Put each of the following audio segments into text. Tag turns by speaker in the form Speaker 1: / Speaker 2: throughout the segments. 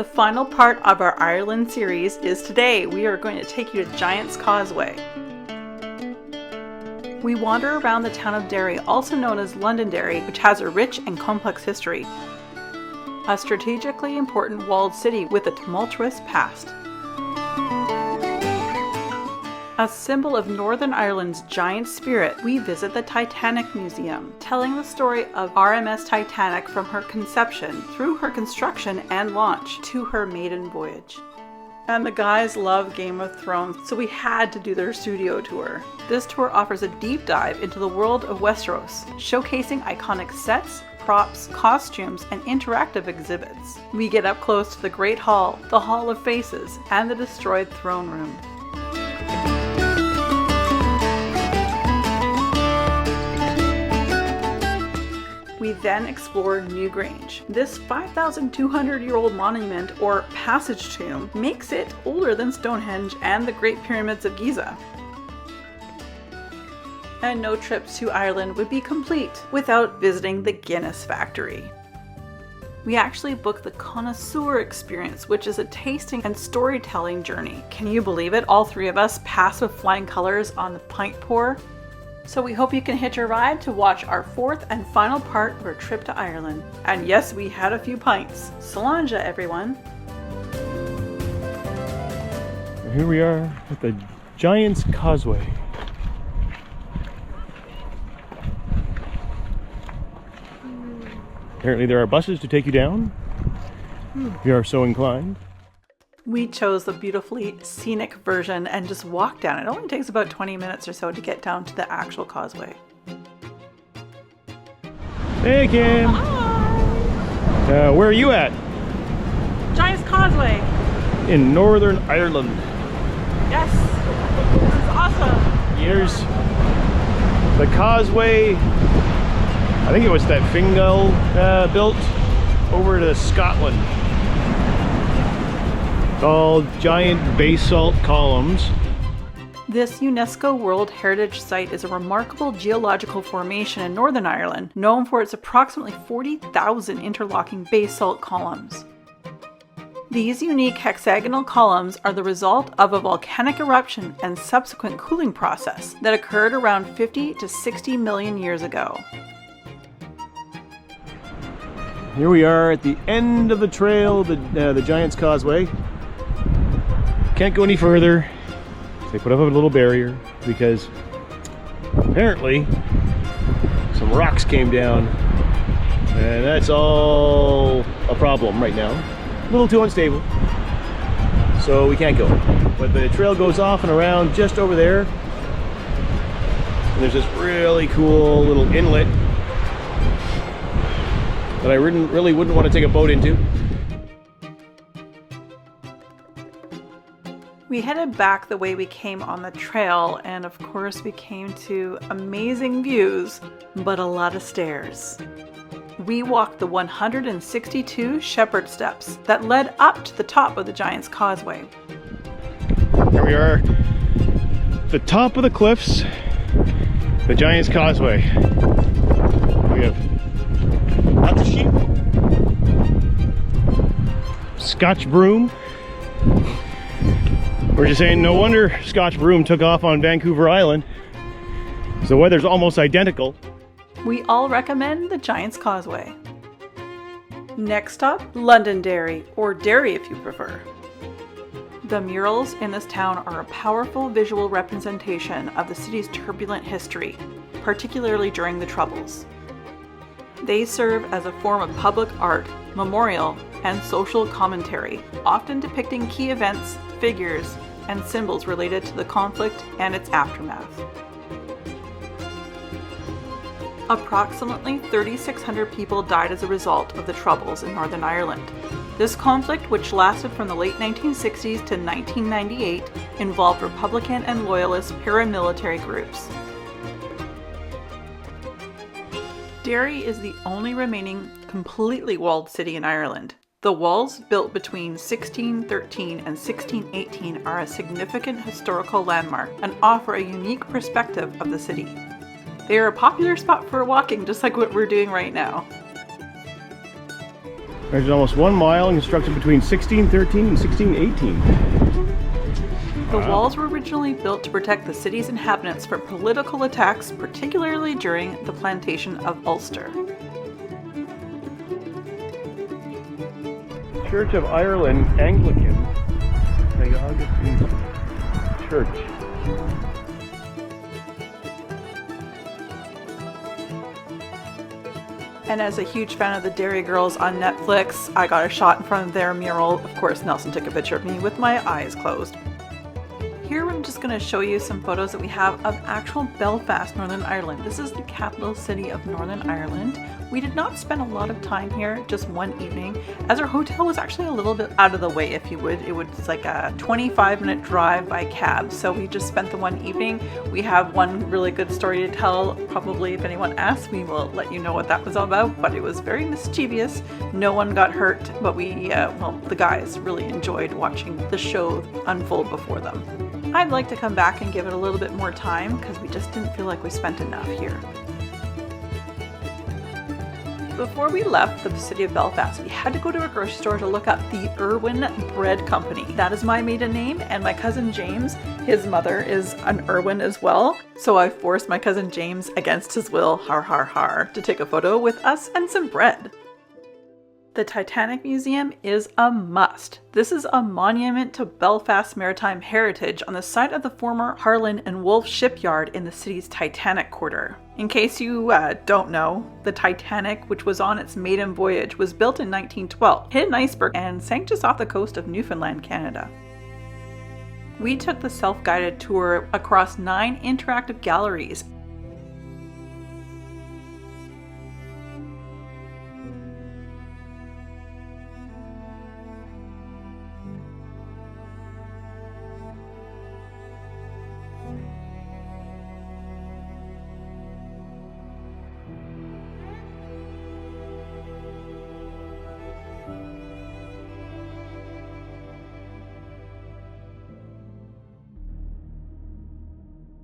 Speaker 1: The final part of our Ireland series is today. We are going to take you to Giant's Causeway. We wander around the town of Derry, also known as Londonderry, which has a rich and complex history. A strategically important walled city with a tumultuous past. A symbol of Northern Ireland's giant spirit, we visit the Titanic Museum, telling the story of RMS Titanic from her conception, through her construction and launch, to her maiden voyage. And the guys love Game of Thrones, so we had to do their studio tour. This tour offers a deep dive into the world of Westeros, showcasing iconic sets, props, costumes, and interactive exhibits. We get up close to the Great Hall, the Hall of Faces, and the destroyed throne room. We then explore New Grange. This 5,200-year-old monument, or passage tomb, makes it older than Stonehenge and the Great Pyramids of Giza. And no trip to Ireland would be complete without visiting the Guiness Factory. We actually booked the connoisseur experience, which is a tasting and storytelling journey. Can you believe it? All three of us passed with flying colors on the pint pour. So we hope you can hitch a ride to watch our fourth and final part of our trip to Ireland. And yes, we had a few pints. Solange, everyone.
Speaker 2: Here we are at the Giant's Causeway. Apparently there are buses to take you down, if you are so inclined.
Speaker 1: We chose the beautifully scenic version and just walked down. It only takes about 20 minutes or so to get down to the actual causeway.
Speaker 2: Hey Kim!
Speaker 1: Hi!
Speaker 2: Where are you at?
Speaker 1: Giant's Causeway!
Speaker 2: In Northern Ireland.
Speaker 1: Yes! This is awesome!
Speaker 2: Here's the causeway. I think it was that Fingal built over to Scotland. Called giant basalt columns.
Speaker 1: This UNESCO World Heritage Site is a remarkable geological formation in Northern Ireland, known for its approximately 40,000 interlocking basalt columns. These unique hexagonal columns are the result of a volcanic eruption and subsequent cooling process that occurred around 50 to 60 million years ago.
Speaker 2: Here we are at the end of the trail, the Giant's Causeway. Can't go any further. They put up a little barrier because apparently some rocks came down and that's all a problem right now. A little too unstable, so we can't go. But the trail goes off and around just over there. And there's this really cool little inlet that I really wouldn't want to take a boat into.
Speaker 1: We headed back the way we came on the trail, and of course we came to amazing views, but a lot of stairs. We walked the 162 shepherd steps that led up to the top of the Giant's Causeway.
Speaker 2: Here we are, the top of the cliffs, the Giant's Causeway. We have lots of sheep, Scotch broom. We're just saying, no wonder Scotch broom took off on Vancouver Island. The weather's almost identical.
Speaker 1: We all recommend the Giant's Causeway. Next stop, Londonderry, or Derry if you prefer. The murals in this town are a powerful visual representation of the city's turbulent history, particularly during the Troubles. They serve as a form of public art, memorial, and social commentary, often depicting key events, figures, and symbols related to the conflict and its aftermath. Approximately 3,600 people died as a result of the Troubles in Northern Ireland. This conflict, which lasted from the late 1960s to 1998, involved Republican and Loyalist paramilitary groups. Derry is the only remaining completely walled city in Ireland. The walls, built between 1613 and 1618, are a significant historical landmark and offer a unique perspective of the city. They are a popular spot for walking, just like what we're doing right now.
Speaker 2: Measured almost 1 mile and constructed between 1613 and 1618.
Speaker 1: The walls were originally built to protect the city's inhabitants from political attacks, particularly during the plantation of Ulster.
Speaker 2: Church of Ireland Anglican. St. Augustine's Church.
Speaker 1: And as a huge fan of the Derry Girls on Netflix, I got a shot in front of their mural. Of course, Nelson took a picture of me with my eyes closed. Here I'm just going to show you some photos that we have of actual Belfast, Northern Ireland. This is the capital city of Northern Ireland. We did not spend a lot of time here, just one evening, as our hotel was actually a little bit out of the way, if you would. It was like a 25-minute drive by cab, so we just spent the one evening. We have one really good story to tell. Probably if anyone asks, we will let you know what that was all about, but it was very mischievous. No one got hurt, but the guys really enjoyed watching the show unfold before them. I'd like to come back and give it a little bit more time because we just didn't feel like we spent enough here. Before we left the city of Belfast, we had to go to a grocery store to look up the Irwin Bread Company. That is my maiden name, and my cousin James, his mother is an Irwin as well. So I forced my cousin James, against his will, har har har, to take a photo with us and some bread. The Titanic Museum is a must. This is a monument to Belfast's maritime heritage on the site of the former Harland and Wolff shipyard in the city's Titanic Quarter. In case you don't know, the Titanic, which was on its maiden voyage, was built in 1912, hit an iceberg, and sank just off the coast of Newfoundland, Canada. We took the self-guided tour across 9 interactive galleries.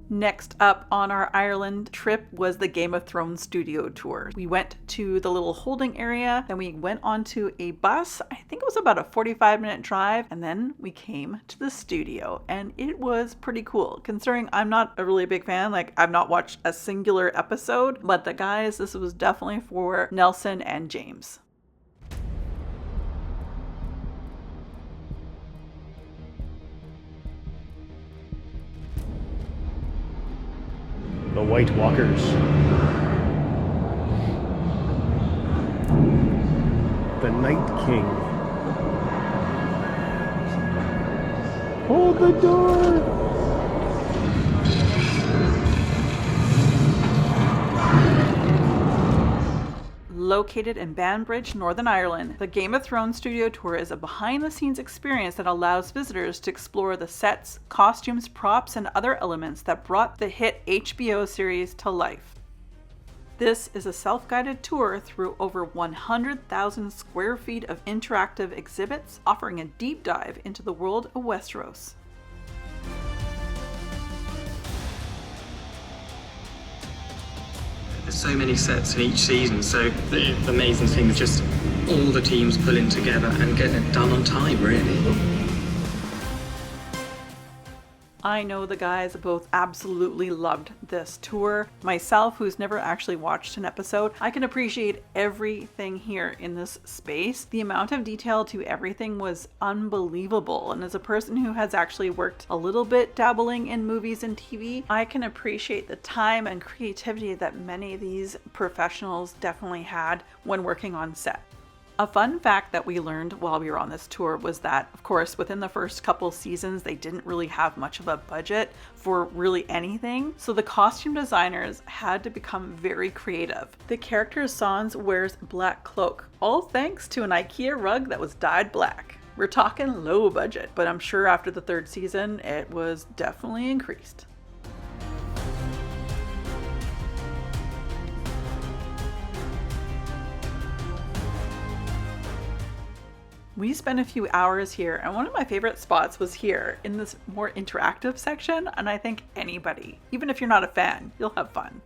Speaker 1: Next up on our Ireland trip was the Game of Thrones studio tour. We went to the little holding area, then we went onto a bus. I think it was about a 45-minute drive, and then we came to the studio, and it was pretty cool. Considering I'm not a really big fan, like I've not watched a singular episode, but the guys, this was definitely for Nelson and James.
Speaker 2: The White Walkers. The Night King. Hold the door!
Speaker 1: Located in Banbridge, Northern Ireland, the Game of Thrones studio tour is a behind-the-scenes experience that allows visitors to explore the sets, costumes, props, and other elements that brought the hit HBO series to life. This is a self-guided tour through over 100,000 square feet of interactive exhibits, offering a deep dive into the world of Westeros.
Speaker 3: There's so many sets in each season, so the amazing thing is just all the teams pulling together and getting it done on time, really.
Speaker 1: I know the guys both absolutely loved this tour. Myself, who's never actually watched an episode, I can appreciate everything here in this space. The amount of detail to everything was unbelievable. And as a person who has actually worked a little bit dabbling in movies and TV, I can appreciate the time and creativity that many of these professionals definitely had when working on set. A fun fact that we learned while we were on this tour was that, of course, within the first couple seasons, they didn't really have much of a budget for really anything, so the costume designers had to become very creative. The character Sans wears a black cloak, all thanks to an IKEA rug that was dyed black. We're talking low budget, but I'm sure after the 3rd season, it was definitely increased. We spent a few hours here, and one of my favorite spots was here in this more interactive section, and I think anybody, even if you're not a fan, you'll have fun.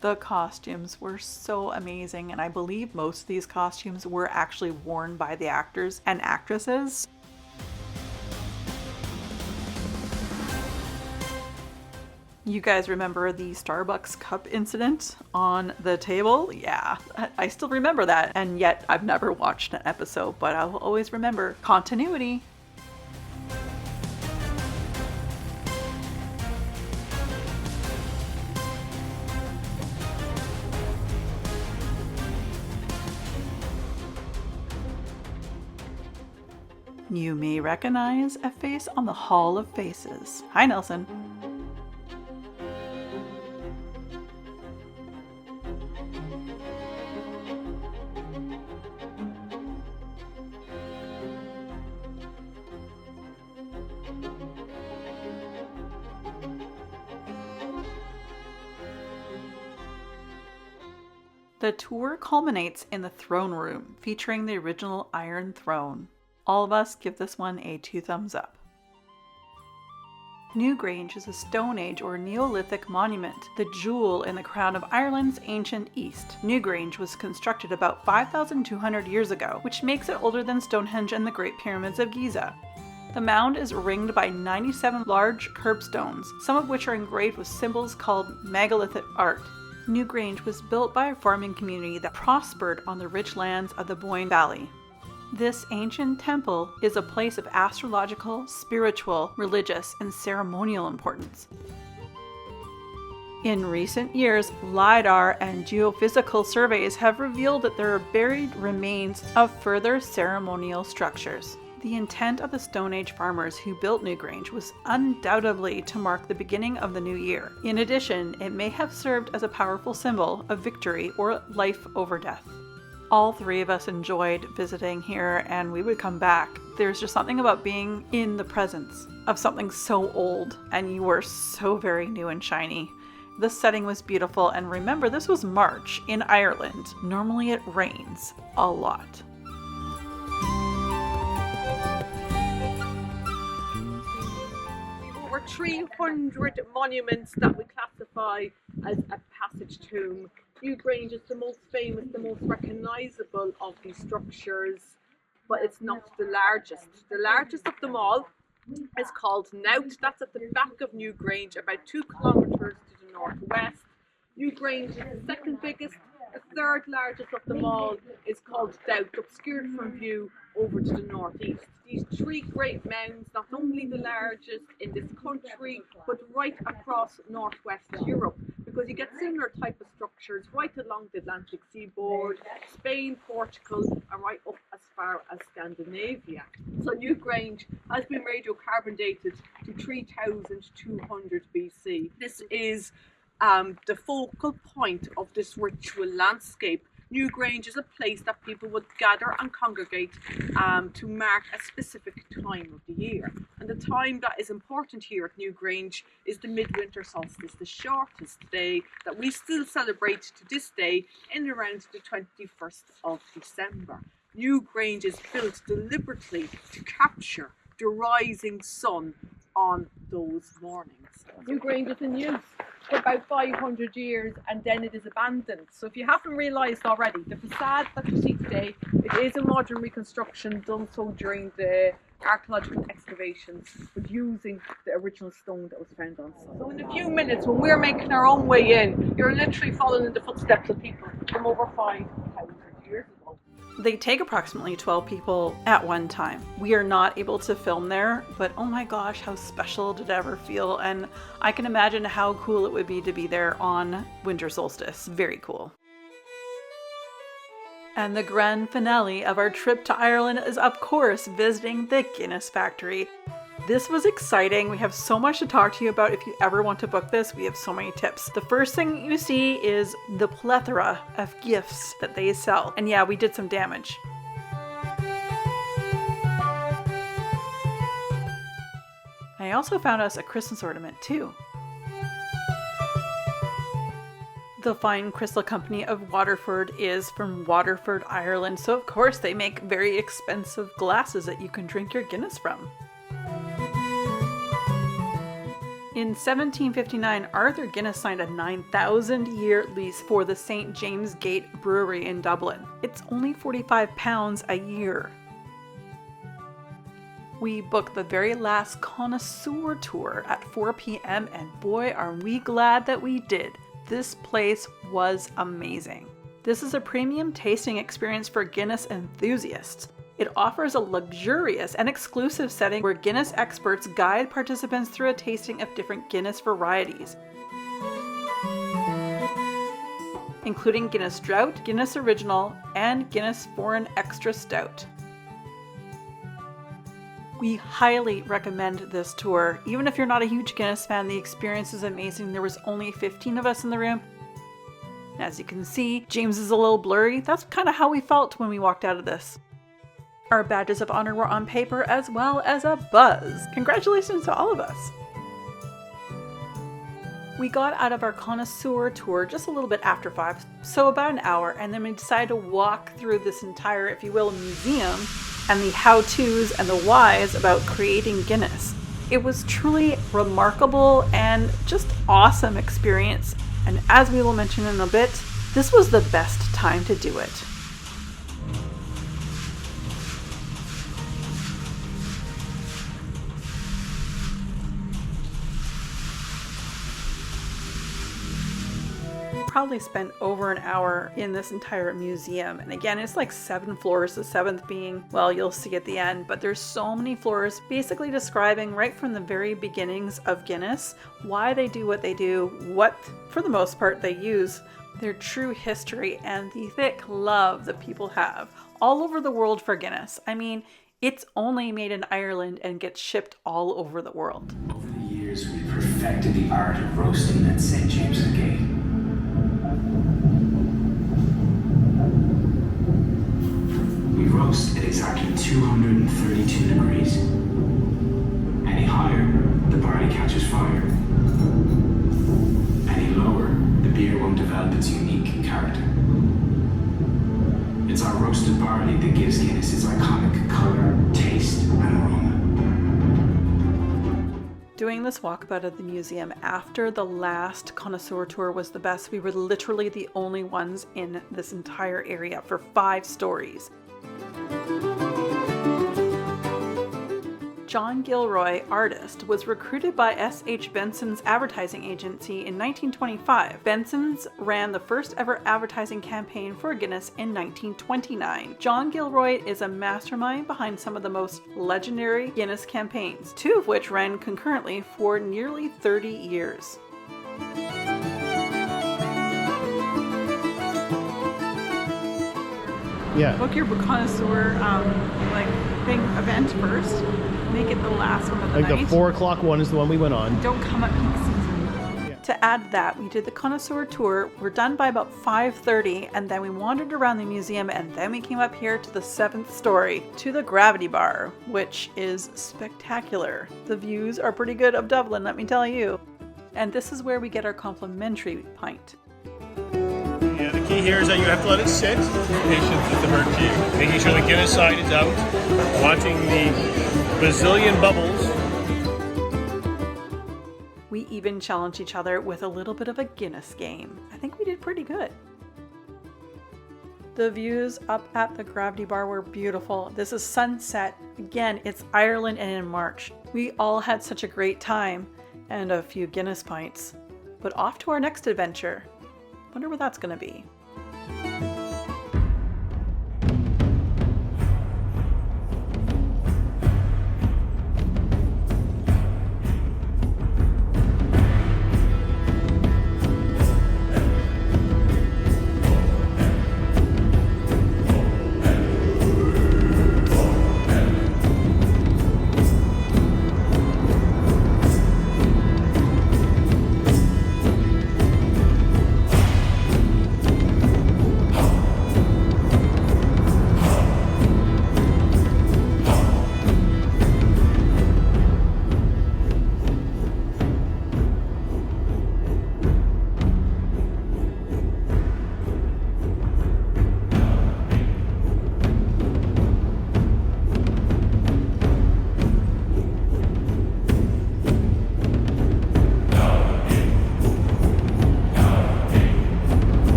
Speaker 1: The costumes were so amazing, and I believe most of these costumes were actually worn by the actors and actresses. You guys remember the Starbucks cup incident on the table? Yeah, I still remember that, and yet I've never watched an episode, but I'll always remember continuity. You may recognize a face on the Hall of Faces. Hi, Nelson. The tour culminates in the throne room, featuring the original Iron Throne. All of us give this one a 2 thumbs up. New Grange is a Stone Age or Neolithic monument, the jewel in the crown of Ireland's ancient East. New Grange was constructed about 5,200 years ago, which makes it older than Stonehenge and the Great Pyramids of Giza. The mound is ringed by 97 large curbstones, some of which are engraved with symbols called megalithic art. New Grange was built by a farming community that prospered on the rich lands of the Boyne Valley. This ancient temple is a place of astrological, spiritual, religious, and ceremonial importance. In recent years, LiDAR and geophysical surveys have revealed that there are buried remains of further ceremonial structures. The intent of the Stone Age farmers who built New Grange was undoubtedly to mark the beginning of the new year. In addition, it may have served as a powerful symbol of victory or life over death. All 3 of us enjoyed visiting here, and we would come back. There's just something about being in the presence of something so old, and you were so very new and shiny. The setting was beautiful, and remember, this was March in Ireland. Normally it rains a lot.
Speaker 4: Over 300 monuments that we classify as a passage tomb. New Grange is the most famous, the most recognisable of these structures, but it's not the largest. The largest of them all is called Nout. That's at the back of New Grange, about 2 kilometres to the northwest. New Grange is the second biggest. The third largest of them all is called Doubt, obscured from view over to the northeast. These 3 great mounds, not only the largest in this country, but right across northwest Europe, because you get similar type of structures right along the Atlantic seaboard, Spain, Portugal, and right up as far as Scandinavia. So New Grange has been radiocarbon dated to 3200 BC. This is the focal point of this ritual landscape. New Grange is a place that people would gather and congregate to mark a specific time of the year. And the time that is important here at New Grange is the midwinter solstice, the shortest day that we still celebrate to this day in around the 21st of December. New Grange is built deliberately to capture the rising sun on those mornings. New Grange is in use for about 500 years, and then it is abandoned. So if you haven't realised already, the facade that you see today, it is a modern reconstruction done so during the archaeological excavations, but using the original stone that was found on site. So in a few minutes, when we're making our own way in, you're literally following in the footsteps of people from over 5,000 years ago.
Speaker 1: They take approximately 12 people at one time. We are not able to film there, but oh my gosh, how special did it ever feel? And I can imagine how cool it would be to be there on winter solstice. Very cool. And the grand finale of our trip to Ireland is, of course, visiting the Guiness Factory. This was exciting. We have so much to talk to you about. If you ever want to book this, we have so many tips. The first thing you see is the plethora of gifts that they sell. And yeah, we did some damage. I also found us a Christmas ornament too. The Fine Crystal Company of Waterford is from Waterford, Ireland, so of course they make very expensive glasses that you can drink your Guinness from. In 1759, Arthur Guinness signed a 9,000-year lease for the St. James Gate Brewery in Dublin. It's only £45 a year. We booked the very last connoisseur tour at 4 p.m. and boy are we glad that we did. This place was amazing. This is a premium tasting experience for Guinness enthusiasts. It offers a luxurious and exclusive setting where Guinness experts guide participants through a tasting of different Guinness varieties, including Guinness Draught, Guinness Original, and Guinness Foreign Extra Stout. We highly recommend this tour. Even if you're not a huge Guinness fan, the experience is amazing. There was only 15 of us in the room. As you can see, James is a little blurry. That's kind of how we felt when we walked out of this. Our badges of honor were on paper as well as a buzz. Congratulations to all of us. We got out of our connoisseur tour just a little bit after 5, so about an hour, and then we decided to walk through this entire, if you will, museum and the how-tos and the whys about creating Guinness. It was truly remarkable and just awesome experience, and as we will mention in a bit, this was the best time to do it. Probably spent over an hour in this entire museum, and again it's like 7 floors, the 7th being, well, you'll see at the end, but there's so many floors basically describing right from the very beginnings of Guinness why they do what they do, what for the most part they use, their true history, and the thick love that people have all over the world for Guinness. I mean, it's only made in Ireland and gets shipped all over the world.
Speaker 5: Over the years we perfected the art of roasting at St. James's Gate. We roast at exactly 232 degrees. Any higher, the barley catches fire. Any lower, the beer won't develop its unique character. It's our roasted barley that gives Guinness its iconic colour, taste, and aroma.
Speaker 1: Doing this walkabout at the museum after the last connoisseur tour was the best. We were literally the only ones in this entire area for 5 stories. John Gilroy, artist, was recruited by S.H. Benson's advertising agency in 1925. Benson's ran the first ever advertising campaign for Guinness in 1929. John Gilroy is a mastermind behind some of the most legendary Guinness campaigns, 2 of which ran concurrently for nearly 30 years.
Speaker 2: Yeah.
Speaker 1: Book your connoisseur thing event first. Make it the last one of the night.
Speaker 2: The 4 o'clock one is the one we went on.
Speaker 1: Don't come at peak season.
Speaker 2: Yeah.
Speaker 1: To add that, we did the connoisseur tour. We're done by about 5:30, and then we wandered around the museum, and then we came up here to the 7th story, to the Gravity Bar, which is spectacular. The views are pretty good of Dublin, let me tell you. And this is where we get our complimentary pint.
Speaker 2: Yeah, the key here is that you have to let it sit. Patience is the virtue. Making sure the Guinness side is out. Watching the bazillion bubbles.
Speaker 1: We even challenged each other with a little bit of a Guinness game. I think we did pretty good. The views up at the Gravity Bar were beautiful. This is sunset. Again, it's Ireland and in March. We all had such a great time and a few Guinness pints. But off to our next adventure. Wonder what that's going to be.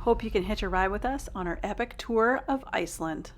Speaker 1: Hope you can hitch a ride with us on our epic tour of Iceland.